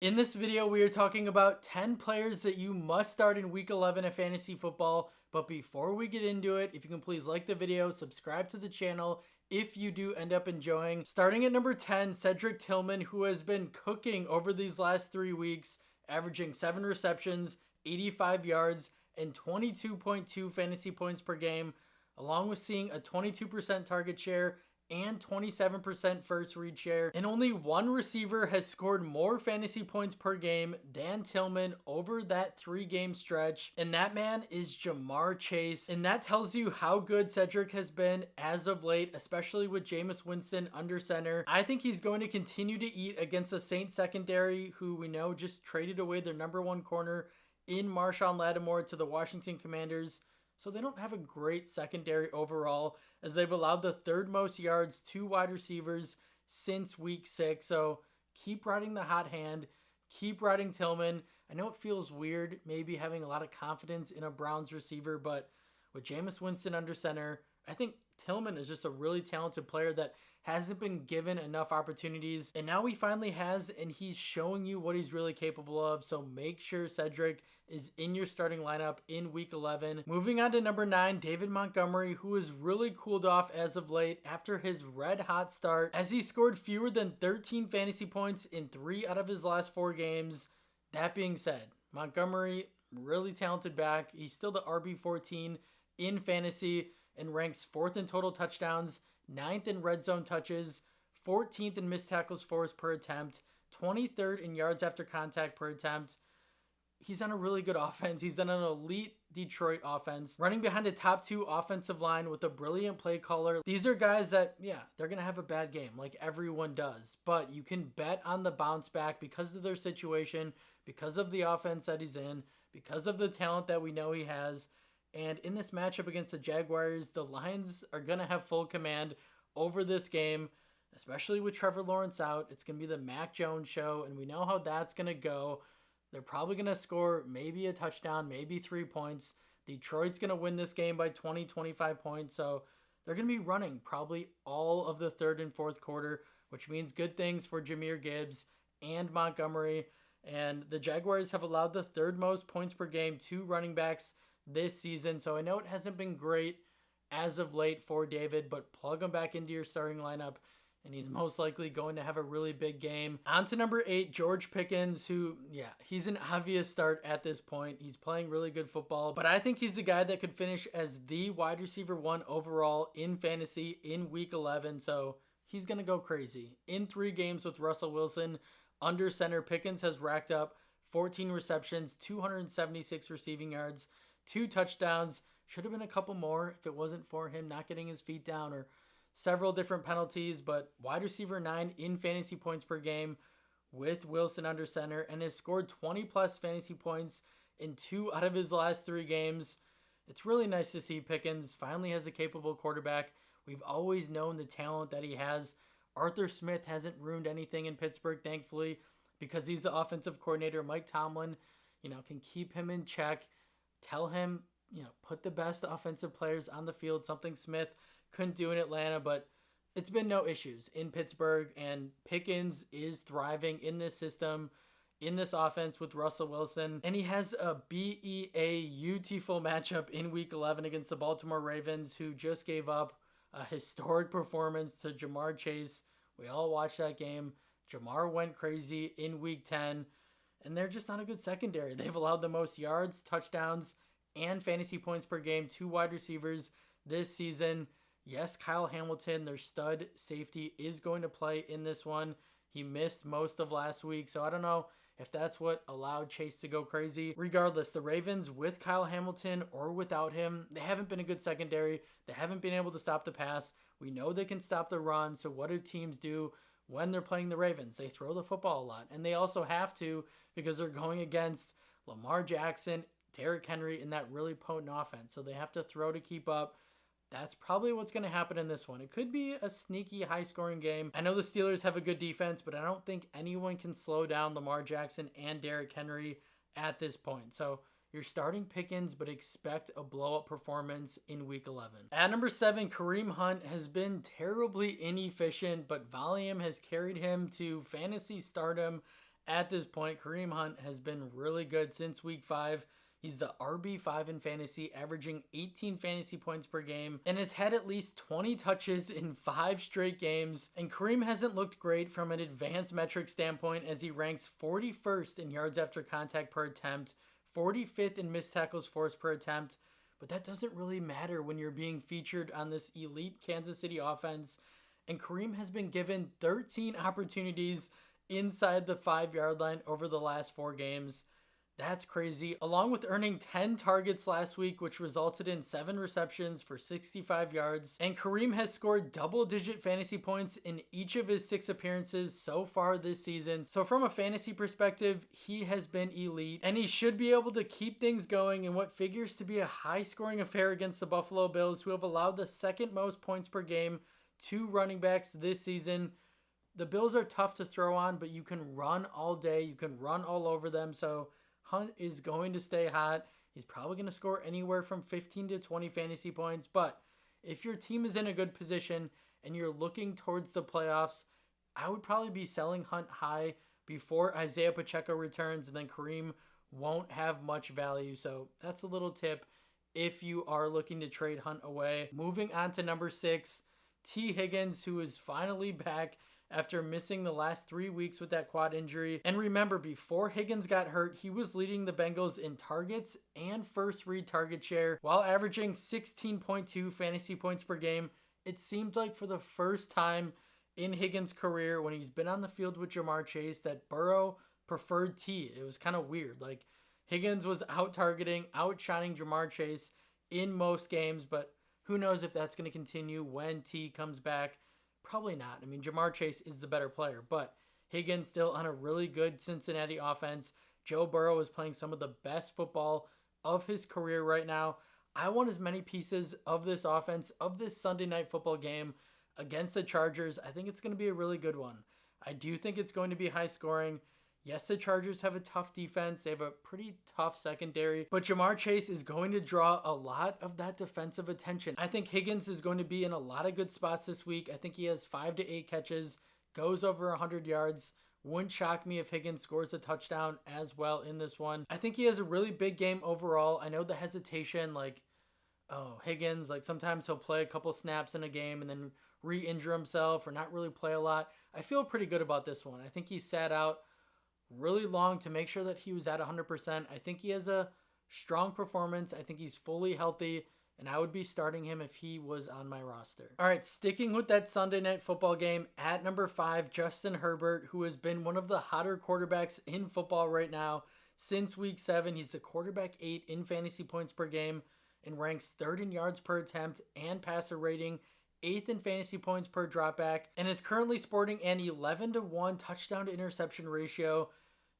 In this video, we are talking about 10 players that you must start in Week 11 of fantasy football. But before we get into it, if you can please like the video, subscribe to the channel if you do end up enjoying. Starting at number 10, Cedric Tillman, who has been cooking over these last 3 weeks, averaging 7 receptions, 85 yards, and 22.2 fantasy points per game, along with seeing a 22% target share and 27% first read share. And only one receiver has scored more fantasy points per game than Tillman over that 3-game stretch, and that man is Jamar Chase. And that tells you how good Cedric has been as of late, especially with Jameis Winston under center. I think he's going to continue to eat against the Saints secondary, who we know just traded away their number 1 corner in Marshawn Lattimore to the Washington Commanders. So they don't have a great secondary overall, as they've allowed the 3rd most yards to wide receivers since week 6. So keep riding the hot hand. Keep riding Tillman. I know it feels weird maybe having a lot of confidence in a Browns receiver, but with Jameis Winston under center, I think Tillman is just a really talented player that hasn't been given enough opportunities, and now he finally has, and he's showing you what he's really capable of. So make sure Cedric is in your starting lineup in Week 11. Moving on to number 9, David Montgomery, who has really cooled off as of late after his red hot start, as he scored fewer than 13 fantasy points in 3 out of his last 4 games. That being said, Montgomery, really talented back. He's still the RB14 in fantasy and ranks 4th in total touchdowns, 9th in red zone touches, 14th in missed tackles forced per attempt, 23rd in yards after contact per attempt. He's on a really good offense. He's on an elite Detroit offense, running behind a top 2 offensive line with a brilliant play caller. These are guys that, yeah, they're going to have a bad game like everyone does, but you can bet on the bounce back because of their situation, because of the offense that he's in, because of the talent that we know he has. And in this matchup against the Jaguars, the Lions are going to have full command over this game, especially with Trevor Lawrence out. It's going to be the Mac Jones show, and we know how that's going to go. They're probably going to score maybe a touchdown, maybe 3 points. Detroit's going to win this game by 20, 25 points. So they're going to be running probably all of the 3rd and 4th quarter, which means good things for Jahmyr Gibbs and Montgomery. And the Jaguars have allowed the 3rd most points per game to running backs this season. So I know it hasn't been great as of late for David, but plug him back into your starting lineup, and he's most likely going to have a really big game. On to number 8, George Pickens, who, yeah, he's an obvious start at this point. He's playing really good football, but I think he's the guy that could finish as the wide receiver 1 overall in fantasy in Week 11. So he's going to go crazy. In 3 games with Russell Wilson under center, Pickens has racked up 14 receptions, 276 receiving yards, 2 touchdowns. Should have been a couple more if it wasn't for him not getting his feet down or several different penalties. But wide receiver 9 in fantasy points per game with Wilson under center, and has scored 20 plus fantasy points in 2 out of his last 3 games. It's really nice to see Pickens finally has a capable quarterback. We've always known the talent that he has. Arthur Smith hasn't ruined anything in Pittsburgh, thankfully, because he's the offensive coordinator. Mike Tomlin, can keep him in check. Tell him, put the best offensive players on the field, something Smith couldn't do in Atlanta, but it's been no issues in Pittsburgh, and Pickens is thriving in this system, in this offense with Russell Wilson, and he has a beautiful matchup in Week 11 against the Baltimore Ravens, who just gave up a historic performance to Jamar Chase. We all watched that game. Jamar went crazy in Week 10. And they're just not a good secondary. They've allowed the most yards, touchdowns, and fantasy points per game to wide receivers this season. Yes, Kyle Hamilton, their stud safety, is going to play in this one. He missed most of last week, so I don't know if that's what allowed Chase to go crazy. Regardless, the Ravens, with Kyle Hamilton or without him, they haven't been a good secondary. They haven't been able to stop the pass. We know they can stop the run, so what do teams do when they're playing the Ravens? They throw the football a lot, and they also have to because they're going against Lamar Jackson, Derrick Henry in that really potent offense. So they have to throw to keep up. That's probably what's going to happen in this one. It could be a sneaky high-scoring game. I know the Steelers have a good defense, but I don't think anyone can slow down Lamar Jackson and Derrick Henry at this point. So you're starting Pickens, but expect a blow-up performance in Week 11. At number 7, Kareem Hunt has been terribly inefficient, but volume has carried him to fantasy stardom at this point, Kareem Hunt has been really good since week 5. He's the RB5 in fantasy, averaging 18 fantasy points per game, and has had at least 20 touches in 5 straight games. And Kareem hasn't looked great from an advanced metric standpoint, as he ranks 41st in yards after contact per attempt, 45th in missed tackles forced per attempt. But that doesn't really matter when you're being featured on this elite Kansas City offense. And Kareem has been given 13 opportunities inside the 5-yard line over the last 4 games. That's crazy. Along with earning 10 targets last week, which resulted in 7 receptions for 65 yards. And Kareem has scored double-digit fantasy points in each of his 6 appearances so far this season. So from a fantasy perspective, he has been elite, and he should be able to keep things going in what figures to be a high-scoring affair against the Buffalo Bills, who have allowed the 2nd most points per game to running backs this season. The Bills are tough to throw on, but you can run all day. You can run all over them. So Hunt is going to stay hot. He's probably going to score anywhere from 15 to 20 fantasy points. But if your team is in a good position and you're looking towards the playoffs, I would probably be selling Hunt high before Isaiah Pacheco returns, and then Kareem won't have much value. So that's a little tip if you are looking to trade Hunt away. Moving on to number 6, T. Higgins, who is finally back after missing the last 3 weeks with that quad injury. And remember, before Higgins got hurt, he was leading the Bengals in targets and first read target share while averaging 16.2 fantasy points per game. It seemed like for the first time in Higgins' career, when he's been on the field with Jamar Chase, that Burrow preferred T. It was kind of weird. Like, Higgins was out targeting, outshining Jamar Chase in most games, but who knows if that's going to continue when T comes back. Probably not. I mean, Jamar Chase is the better player, but Higgins still on a really good Cincinnati offense. Joe Burrow is playing some of the best football of his career right now. I want as many pieces of this offense, of this Sunday night football game against the Chargers. I think it's going to be a really good one. I do think it's going to be high scoring. Yes, the Chargers have a tough defense. They have a pretty tough secondary, but Jamar Chase is going to draw a lot of that defensive attention. I think Higgins is going to be in a lot of good spots this week. I think he has 5 to 8 catches, goes over 100 yards. Wouldn't shock me if Higgins scores a touchdown as well in this one. I think he has a really big game overall. I know the hesitation, like, oh, Higgins, like sometimes he'll play a couple snaps in a game and then re-injure himself or not really play a lot. I feel pretty good about this one. I think he sat out really long to make sure that he was at 100%. I think he has a strong performance. I think he's fully healthy, and I would be starting him if he was on my roster. All right, sticking with that Sunday night football game, at number 5, Justin Herbert, who has been one of the hotter quarterbacks in football right now since week 7. He's the quarterback 8 in fantasy points per game and ranks 3rd in yards per attempt and passer rating, 8th in fantasy points per dropback, and is currently sporting an 11-to-1 touchdown to interception ratio.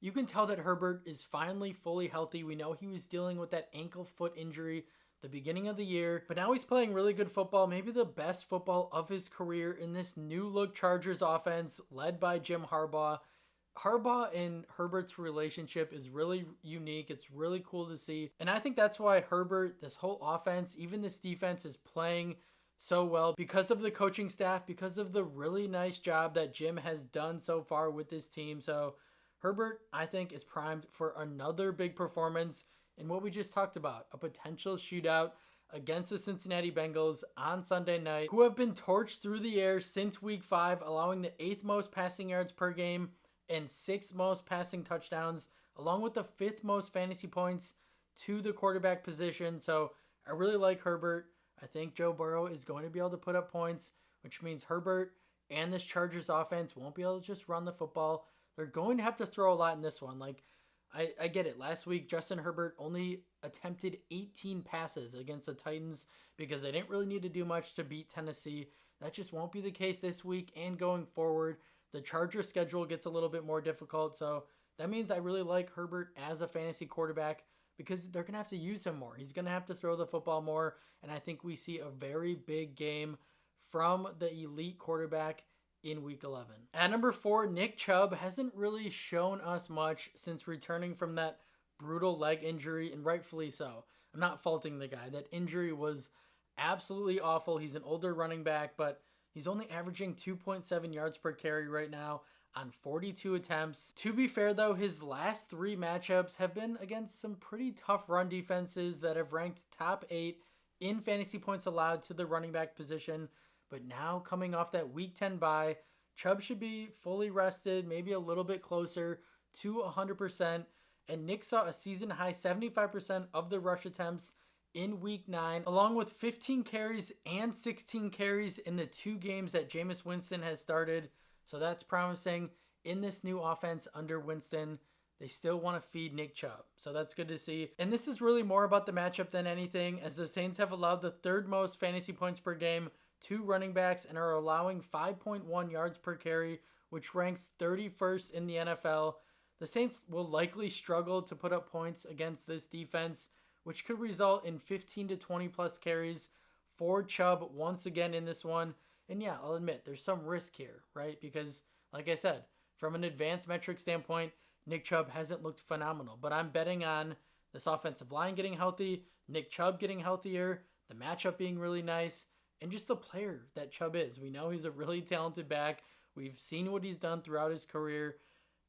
You can tell that Herbert is finally fully healthy. We know he was dealing with that ankle foot injury the beginning of the year, but now he's playing really good football, maybe the best football of his career in this new look Chargers offense led by Jim Harbaugh. Harbaugh and Herbert's relationship is really unique. It's really cool to see. And I think that's why Herbert, this whole offense, even this defense is playing so well because of the coaching staff, because of the really nice job that Jim has done so far with this team. So Herbert, I think, is primed for another big performance in what we just talked about, a potential shootout against the Cincinnati Bengals on Sunday night, who have been torched through the air since week 5, allowing the 8th most passing yards per game and 6th most passing touchdowns, along with the 5th most fantasy points to the quarterback position. So I really like Herbert. I think Joe Burrow is going to be able to put up points, which means Herbert and this Chargers offense won't be able to just run the football. They're going to have to throw a lot in this one. Like, I get it. Last week, Justin Herbert only attempted 18 passes against the Titans because they didn't really need to do much to beat Tennessee. That just won't be the case this week and going forward. The Chargers schedule gets a little bit more difficult, so that means I really like Herbert as a fantasy quarterback because they're going to have to use him more. He's going to have to throw the football more, and I think we see a very big game from the elite quarterback in week 11. At number 4, Nick Chubb hasn't really shown us much since returning from that brutal leg injury, and rightfully so. I'm not faulting the guy. That injury was absolutely awful. He's an older running back, but he's only averaging 2.7 yards per carry right now on 42 attempts. To be fair though, his last 3 matchups have been against some pretty tough run defenses that have ranked top 8 in fantasy points allowed to the running back position. But now coming off that week 10 bye, Chubb should be fully rested, maybe a little bit closer to 100%. And Nick saw a season high 75% of the rush attempts in week 9, along with 15 carries and 16 carries in the 2 games that Jameis Winston has started. So that's promising in this new offense under Winston. They still want to feed Nick Chubb. So that's good to see. And this is really more about the matchup than anything, as the Saints have allowed the 3rd most fantasy points per game to running backs and are allowing 5.1 yards per carry, which ranks 31st in the NFL. The Saints will likely struggle to put up points against this defense, which could result in 15 to 20 plus carries for Chubb once again in this one. And yeah, I'll admit there's some risk here, right? Because like I said, from an advanced metric standpoint, Nick Chubb hasn't looked phenomenal, but I'm betting on this offensive line getting healthy, Nick Chubb getting healthier, the matchup being really nice, and just the player that Chubb is. We know he's a really talented back. We've seen what he's done throughout his career.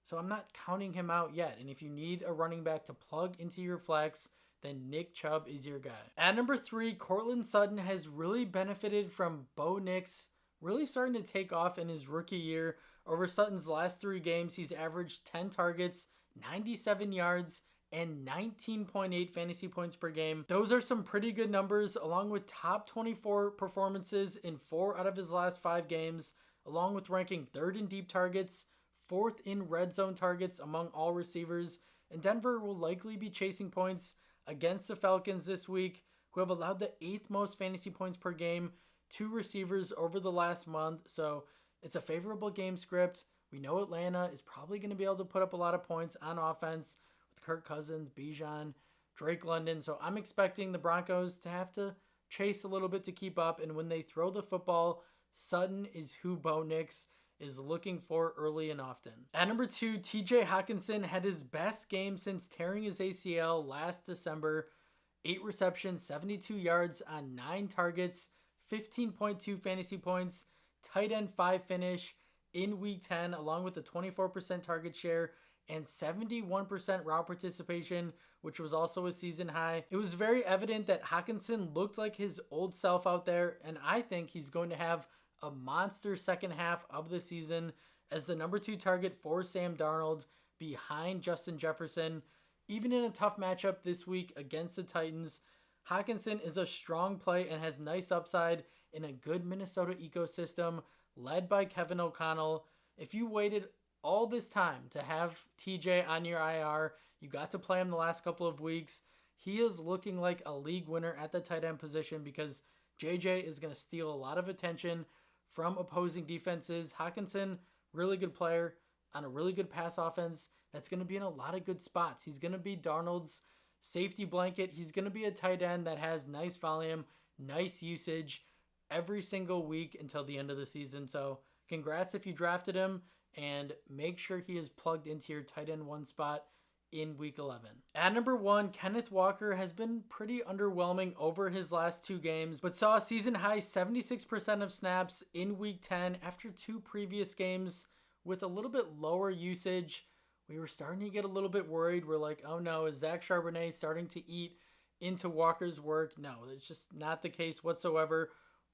So I'm not counting him out yet. And if you need a running back to plug into your flex, then Nick Chubb is your guy. At number 3, Courtland Sutton has really benefited from Bo Nix really starting to take off in his rookie year. Over Sutton's last 3 games, he's averaged 10 targets, 97 yards, and 19.8 fantasy points per game. Those are some pretty good numbers, along with top 24 performances in 4 out of his last 5 games, along with ranking 3rd in deep targets, 4th in red zone targets among all receivers. And Denver will likely be chasing points against the Falcons this week, who have allowed the 8th most fantasy points per game to receivers over the last month. So it's a favorable game script. We know Atlanta is probably going to be able to put up a lot of points on offense with Kirk Cousins, Bijan, Drake London. So I'm expecting the Broncos to have to chase a little bit to keep up. And when they throw the football, Sutton is who Bo Nix is looking for early and often. At number 2, TJ Hockenson had his best game since tearing his ACL last December. 8 receptions, 72 yards on 9 targets, 15.2 fantasy points, tight end 5 finish in week 10, along with a 24% target share and 71% route participation, which was also a season high. It was very evident that Hockenson looked like his old self out there, and I think he's going to have a monster second half of the season as the number 2 target for Sam Darnold behind Justin Jefferson. Even in a tough matchup this week against the Titans, Hockenson is a strong play and has nice upside in a good Minnesota ecosystem led by Kevin O'Connell. If you waited all this time to have TJ on your IR, you got to play him the last couple of weeks, he is looking like a league winner at the tight end position because JJ is going to steal a lot of attention from opposing defenses. Hockenson, really good player on a really good pass offense that's going to be in a lot of good spots. He's going to be Darnold's safety blanket. He's going to be a tight end that has nice volume, nice usage every single week until the end of the season. So congrats if you drafted him, and make sure he is plugged into your tight end 1 spot in week 11. At number 1, Kenneth Walker has been pretty underwhelming over his last 2 games, but saw a season high 76% of snaps in week 10 after 2 previous games with a little bit lower usage. We were starting to get a little bit worried. We're like, oh no, is Zach Charbonnet starting to eat into Walker's work? No, it's just not the case whatsoever.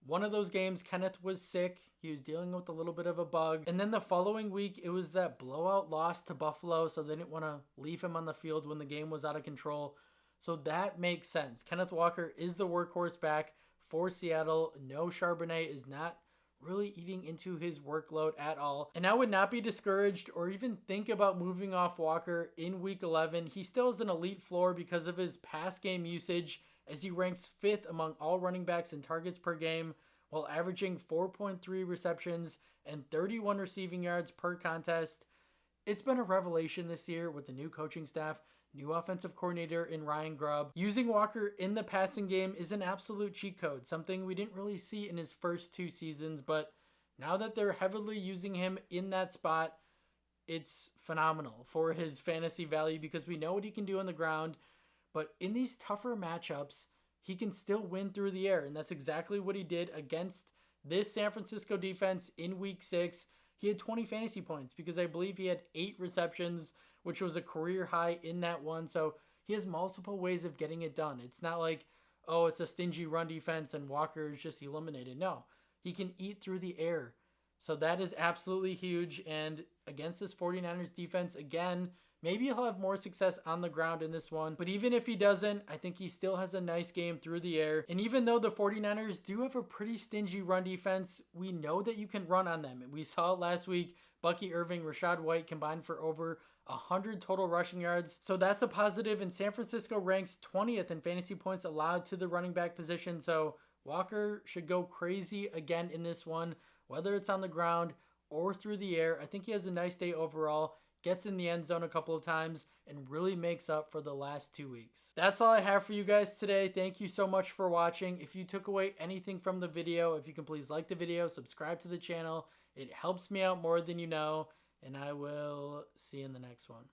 One of those games, Kenneth was sick. He was dealing with a little bit of a bug. And then the following week, it was that blowout loss to Buffalo, so they didn't want to leave him on the field when the game was out of control. So that makes sense. Kenneth Walker is the workhorse back for Seattle. No, Charbonnet is not really eating into his workload at all. And I would not be discouraged or even think about moving off Walker in week 11. He still has an elite floor because of his pass game usage, as he ranks 5th among all running backs in targets per game, while averaging 4.3 receptions and 31 receiving yards per contest. It's been a revelation this year with the new coaching staff, new offensive coordinator in Ryan Grubb. Using Walker in the passing game is an absolute cheat code, something we didn't really see in his first 2 seasons, but now that they're heavily using him in that spot, it's phenomenal for his fantasy value because we know what he can do on the ground. But in these tougher matchups, he can still win through the air. And that's exactly what he did against this San Francisco defense in week 6. he had 20 fantasy points because I believe he had 8 receptions, which was a career high in that one. So he has multiple ways of getting it done. It's not like, oh, it's a stingy run defense and Walker is just eliminated. No, he can eat through the air. So that is absolutely huge. And against this 49ers defense, again, maybe he'll have more success on the ground in this one. But even if he doesn't, I think he still has a nice game through the air. And even though the 49ers do have a pretty stingy run defense, we know that you can run on them. And we saw it last week. Bucky Irving, Rachaad White combined for over 100 total rushing yards. So that's a positive. And San Francisco ranks 20th in fantasy points allowed to the running back position. So Walker should go crazy again in this one, whether it's on the ground or through the air. I think he has a nice day overall, gets in the end zone a couple of times, and really makes up for the last 2 weeks. That's all I have for you guys today. Thank you so much for watching. If you took away anything from the video, if you can please like the video, subscribe to the channel. It helps me out more than you know, and I will see you in the next one.